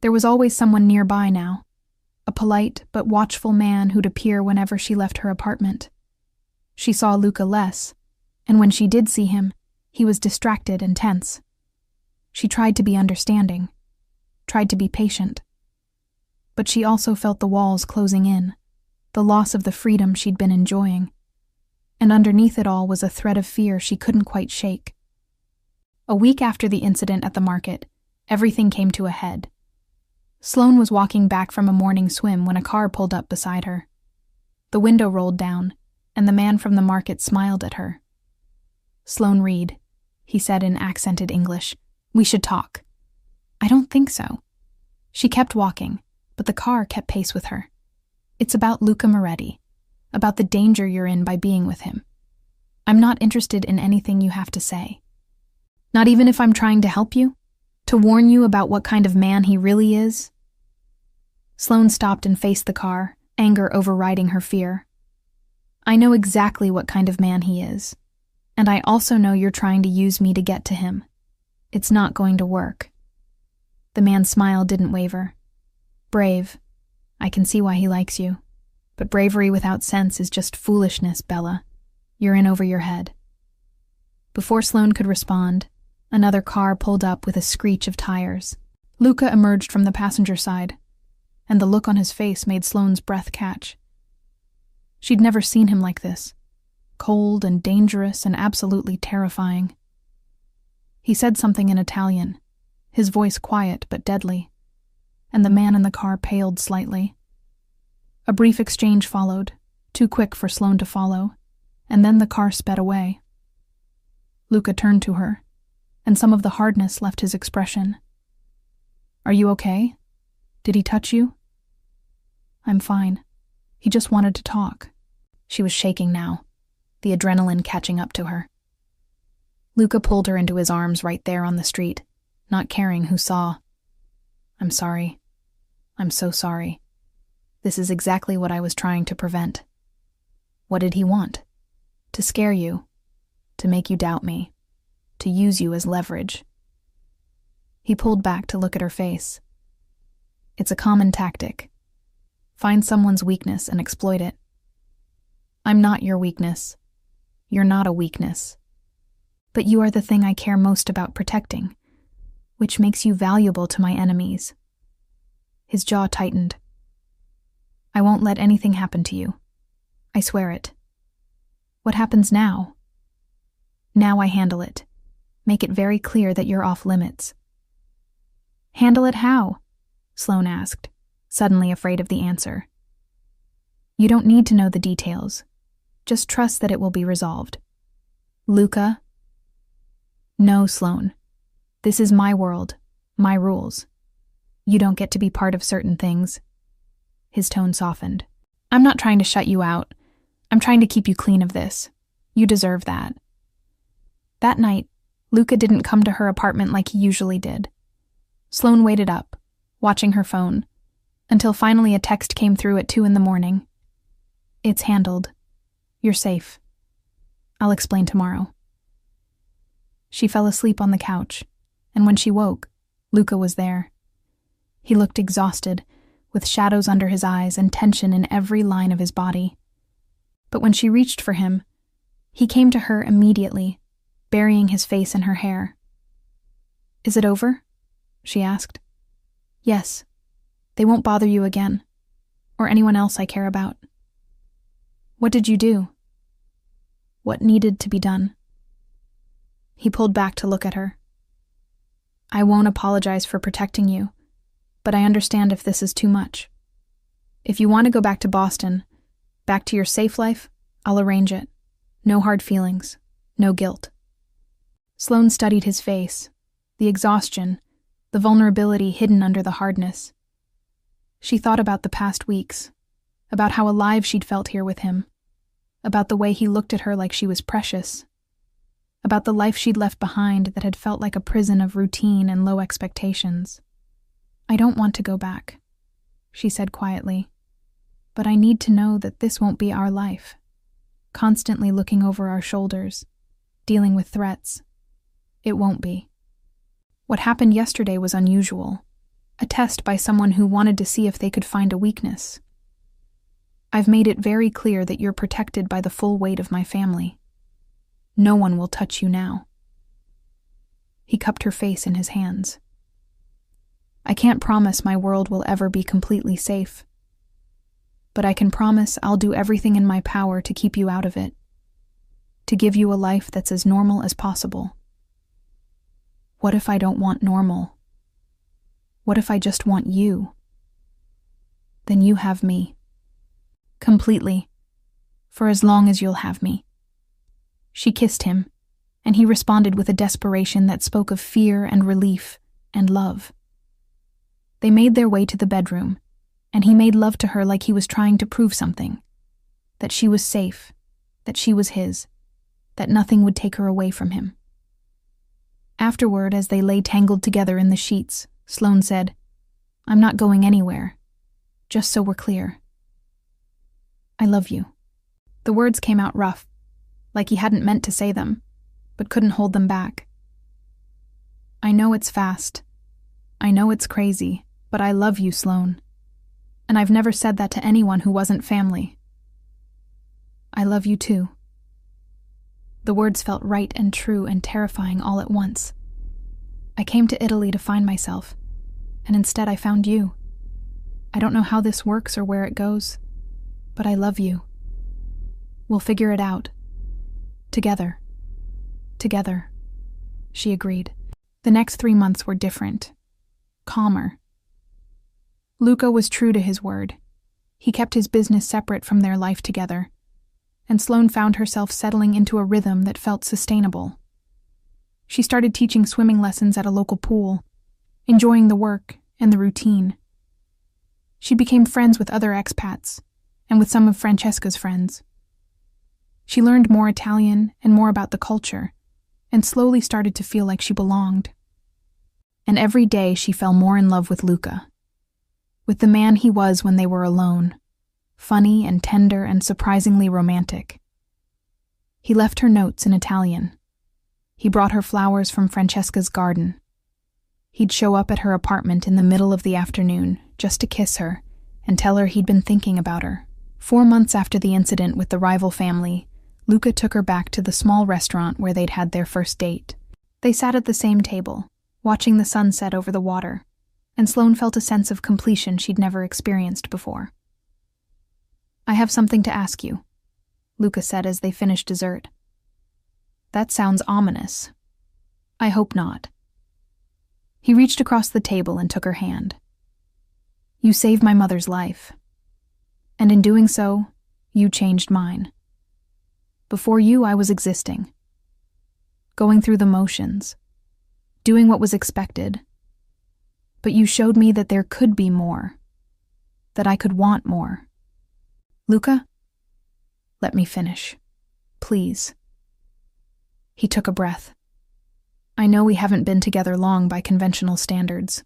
There was always someone nearby now, a polite but watchful man who'd appear whenever she left her apartment. She saw Luca less, and when she did see him, he was distracted and tense. She tried to be understanding, tried to be patient. But she also felt the walls closing in, the loss of the freedom she'd been enjoying. And underneath it all was a thread of fear she couldn't quite shake. A week after the incident at the market, everything came to a head. Sloane was walking back from a morning swim when a car pulled up beside her. The window rolled down, and the man from the market smiled at her. "Sloane Reed," he said in accented English. "We should talk." "I don't think so." She kept walking, but the car kept pace with her. "It's about Luca Moretti, about the danger you're in by being with him. I'm not interested in anything you have to say. Not even if I'm trying to help you? To warn you about what kind of man he really is?" Sloane stopped and faced the car, anger overriding her fear. "I know exactly what kind of man he is, and I also know you're trying to use me to get to him. It's not going to work." The man's smile didn't waver. "Brave. I can see why he likes you. But bravery without sense is just foolishness, Bella. You're in over your head." Before Sloane could respond, another car pulled up with a screech of tires. Luca emerged from the passenger side, and the look on his face made Sloane's breath catch. She'd never seen him like this, cold and dangerous and absolutely terrifying. He said something in Italian, his voice quiet but deadly, and the man in the car paled slightly. A brief exchange followed, too quick for Sloane to follow, and then the car sped away. Luca turned to her, and some of the hardness left his expression. "Are you okay? Did he touch you?" "I'm fine. He just wanted to talk." She was shaking now, the adrenaline catching up to her. Luca pulled her into his arms right there on the street, not caring who saw. "I'm sorry. I'm so sorry. This is exactly what I was trying to prevent." What did he want? To scare you, to make you doubt me, to use you as leverage. He pulled back to look at her face. It's a common tactic. Find someone's weakness and exploit it. I'm not your weakness. You're not a weakness. But you are the thing I care most about protecting. which makes you valuable to my enemies. His jaw tightened. I won't let anything happen to you. I swear it. What happens now? Now I handle it. Make it very clear that you're off limits. Handle it how? Sloane asked, suddenly afraid of the answer. You don't need to know the details. Just trust that it will be resolved. Luca? No, Sloane. This is my world, my rules. You don't get to be part of certain things. His tone softened. I'm not trying to shut you out. I'm trying to keep you clean of this. You deserve that. That night, Luca didn't come to her apartment like he usually did. Sloane waited up, watching her phone, until finally a text came through at 2 a.m. It's handled. You're safe. I'll explain tomorrow. She fell asleep on the couch, and when she woke, Luca was there. He looked exhausted, with shadows under his eyes and tension in every line of his body. But when she reached for him, he came to her immediately, burying his face in her hair. Is it over? She asked. Yes. They won't bother you again, or anyone else I care about. What did you do? What needed to be done? He pulled back to look at her. I won't apologize for protecting you, but I understand if this is too much. If you want to go back to Boston, back to your safe life, I'll arrange it. No hard feelings, no guilt. Sloane studied his face, the exhaustion, the vulnerability hidden under the hardness. She thought about the past weeks, about how alive she'd felt here with him, about the way he looked at her like she was precious, about the life she'd left behind that had felt like a prison of routine and low expectations. I don't want to go back, she said quietly, but I need to know that this won't be our life. Constantly looking over our shoulders, dealing with threats. It won't be. What happened yesterday was unusual, a test by someone who wanted to see if they could find a weakness. I've made it very clear that you're protected by the full weight of my family. No one will touch you now. He cupped her face in his hands. I can't promise my world will ever be completely safe, but I can promise I'll do everything in my power to keep you out of it, to give you a life that's as normal as possible. What if I don't want normal? What if I just want you? Then you have me. Completely. For as long as you'll have me. She kissed him, and he responded with a desperation that spoke of fear and relief and love. They made their way to the bedroom, and he made love to her like he was trying to prove something. That she was safe, that she was his, that nothing would take her away from him. Afterward, as they lay tangled together in the sheets, Sloane said, I'm not going anywhere, just so we're clear. I love you. The words came out rough, like he hadn't meant to say them, but couldn't hold them back. I know it's fast. I know it's crazy, but I love you, Sloane. And I've never said that to anyone who wasn't family. I love you too. The words felt right and true and terrifying all at once. I came to Italy to find myself, and instead I found you. I don't know how this works or where it goes, but I love you. We'll figure it out. Together. Together. She agreed. The next 3 months were different. Calmer. Luca was true to his word. He kept his business separate from their life together, and Sloane found herself settling into a rhythm that felt sustainable. She started teaching swimming lessons at a local pool, enjoying the work and the routine. She became friends with other expats and with some of Francesca's friends. She learned more Italian and more about the culture, and slowly started to feel like she belonged. And every day she fell more in love with Luca, with the man he was when they were alone, funny and tender and surprisingly romantic. He left her notes in Italian. He brought her flowers from Francesca's garden. He'd show up at her apartment in the middle of the afternoon just to kiss her and tell her he'd been thinking about her. 4 months after the incident with the rival family, Luca took her back to the small restaurant where they'd had their first date. They sat at the same table, watching the sunset over the water, and Sloane felt a sense of completion she'd never experienced before. "I have something to ask you," Luca said as they finished dessert. "That sounds ominous." "I hope not." He reached across the table and took her hand. "You saved my mother's life. And in doing so, you changed mine. Before you, I was existing, going through the motions, doing what was expected. But you showed me that there could be more, that I could want more. Luca, let me finish, please." He took a breath. "I know we haven't been together long by conventional standards,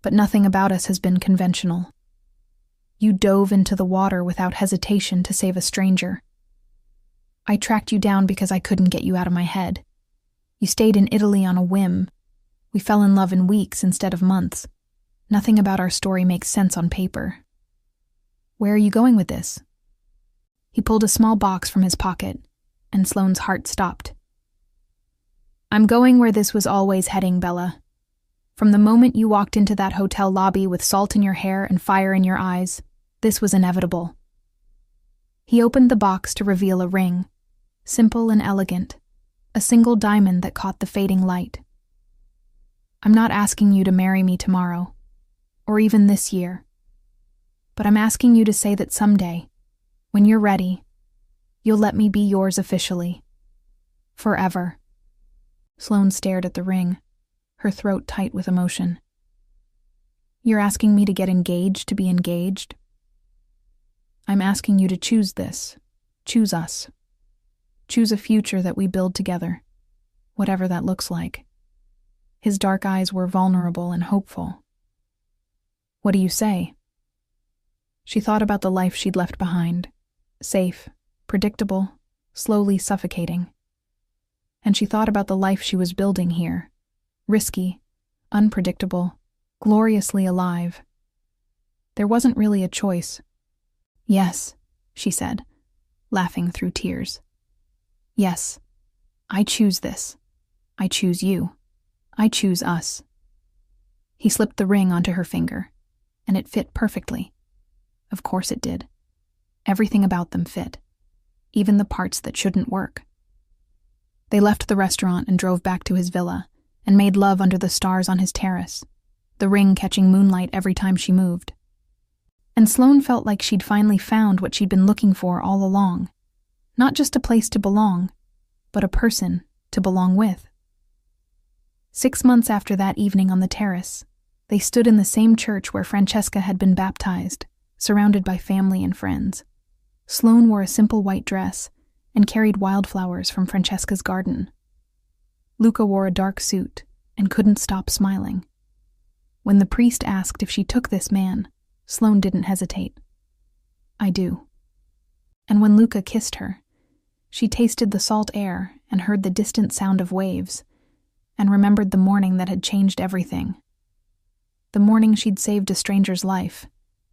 but nothing about us has been conventional. You dove into the water without hesitation to save a stranger. I tracked you down because I couldn't get you out of my head. You stayed in Italy on a whim. We fell in love in weeks instead of months. Nothing about our story makes sense on paper. Where are you going with this?" He pulled a small box from his pocket, and Sloane's heart stopped. "I'm going where this was always heading, Bella. From the moment you walked into that hotel lobby with salt in your hair and fire in your eyes, this was inevitable." He opened the box to reveal a ring, simple and elegant, a single diamond that caught the fading light. "I'm not asking you to marry me tomorrow, or even this year, but I'm asking you to say that someday, when you're ready, you'll let me be yours officially. Forever." Sloane stared at the ring, her throat tight with emotion. "You're asking me to get engaged to be engaged?" "I'm asking you to choose this, choose us. Choose a future that we build together, whatever that looks like." His dark eyes were vulnerable and hopeful. "What do you say?" She thought about the life she'd left behind, safe, predictable, slowly suffocating. And she thought about the life she was building here, risky, unpredictable, gloriously alive. There wasn't really a choice. "Yes," she said, laughing through tears. "Yes, I choose this. I choose you. I choose us." He slipped the ring onto her finger, and it fit perfectly. Of course it did. Everything about them fit, even the parts that shouldn't work. They left the restaurant and drove back to his villa, and made love under the stars on his terrace, the ring catching moonlight every time she moved. And Sloane felt like she'd finally found what she'd been looking for all along. Not just a place to belong, but a person to belong with. 6 months after that evening on the terrace, they stood in the same church where Francesca had been baptized, surrounded by family and friends. Sloane wore a simple white dress and carried wildflowers from Francesca's garden. Luca wore a dark suit and couldn't stop smiling. When the priest asked if she took this man, Sloane didn't hesitate. "I do." And when Luca kissed her, she tasted the salt air and heard the distant sound of waves, and remembered the morning that had changed everything. The morning she'd saved a stranger's life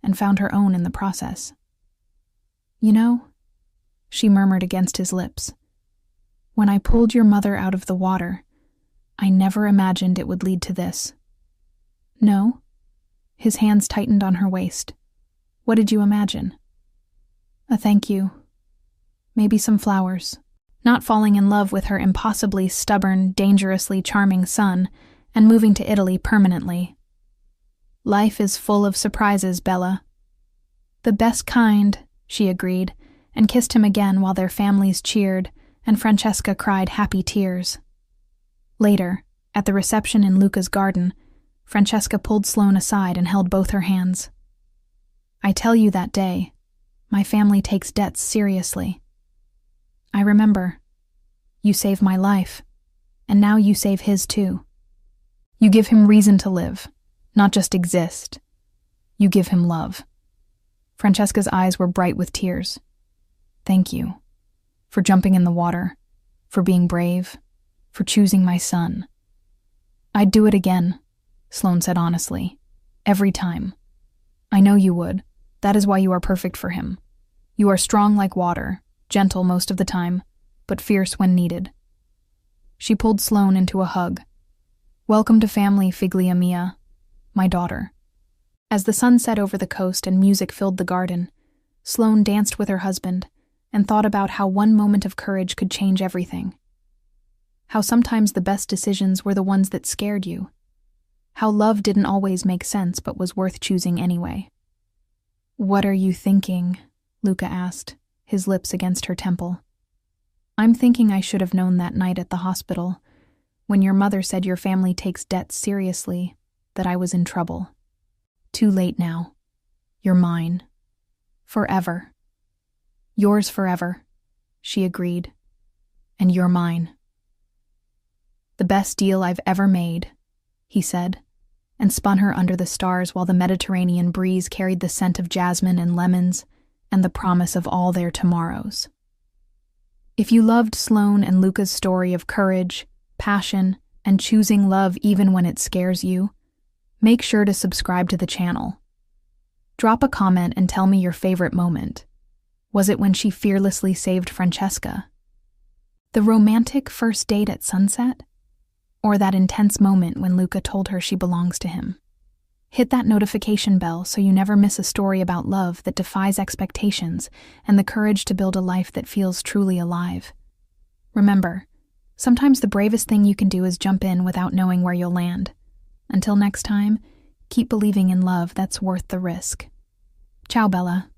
and found her own in the process. "You know," she murmured against his lips, "when I pulled your mother out of the water, I never imagined it would lead to this." "No?" His hands tightened on her waist. "What did you imagine?" "A thank you. Maybe some flowers." Not falling in love with her impossibly stubborn, dangerously charming son, and moving to Italy permanently. "Life is full of surprises, Bella." "The best kind," she agreed, and kissed him again while their families cheered, and Francesca cried happy tears. Later, at the reception in Luca's garden, Francesca pulled Sloane aside and held both her hands. "I tell you that day, my family takes debts seriously. I remember. You saved my life, and now you save his too. You give him reason to live, not just exist. You give him love." Francesca's eyes were bright with tears. "Thank you. For jumping in the water, for being brave, for choosing my son." "I'd do it again," Sloane said honestly. "Every time. I know you would. That is why you are perfect for him. You are strong like water, gentle most of the time, but fierce when needed." She pulled Sloane into a hug. Welcome to family, figlia mia, my daughter. As the sun set over the coast and music filled the garden, Sloane danced with her husband and thought about how one moment of courage could change everything. How sometimes the best decisions were the ones that scared you. How love didn't always make sense but was worth choosing anyway. "What are you thinking?" Luca asked, his lips against her temple. "I'm thinking I should have known that night at the hospital, when your mother said your family takes debts seriously, that I was in trouble. Too late now. You're mine. Forever." "Yours forever," she agreed. "And you're mine." "The best deal I've ever made," he said, and spun her under the stars while the Mediterranean breeze carried the scent of jasmine and lemons and the promise of all their tomorrows. If you loved Sloane and Luca's story of courage, passion, and choosing love even when it scares you, make sure to subscribe to the channel. Drop a comment and tell me your favorite moment. Was it when she fearlessly saved Francesca? The romantic first date at sunset? Or that intense moment when Luca told her she belongs to him? Hit that notification bell so you never miss a story about love that defies expectations and the courage to build a life that feels truly alive. Remember, sometimes the bravest thing you can do is jump in without knowing where you'll land. Until next time, keep believing in love that's worth the risk. Ciao, Bella.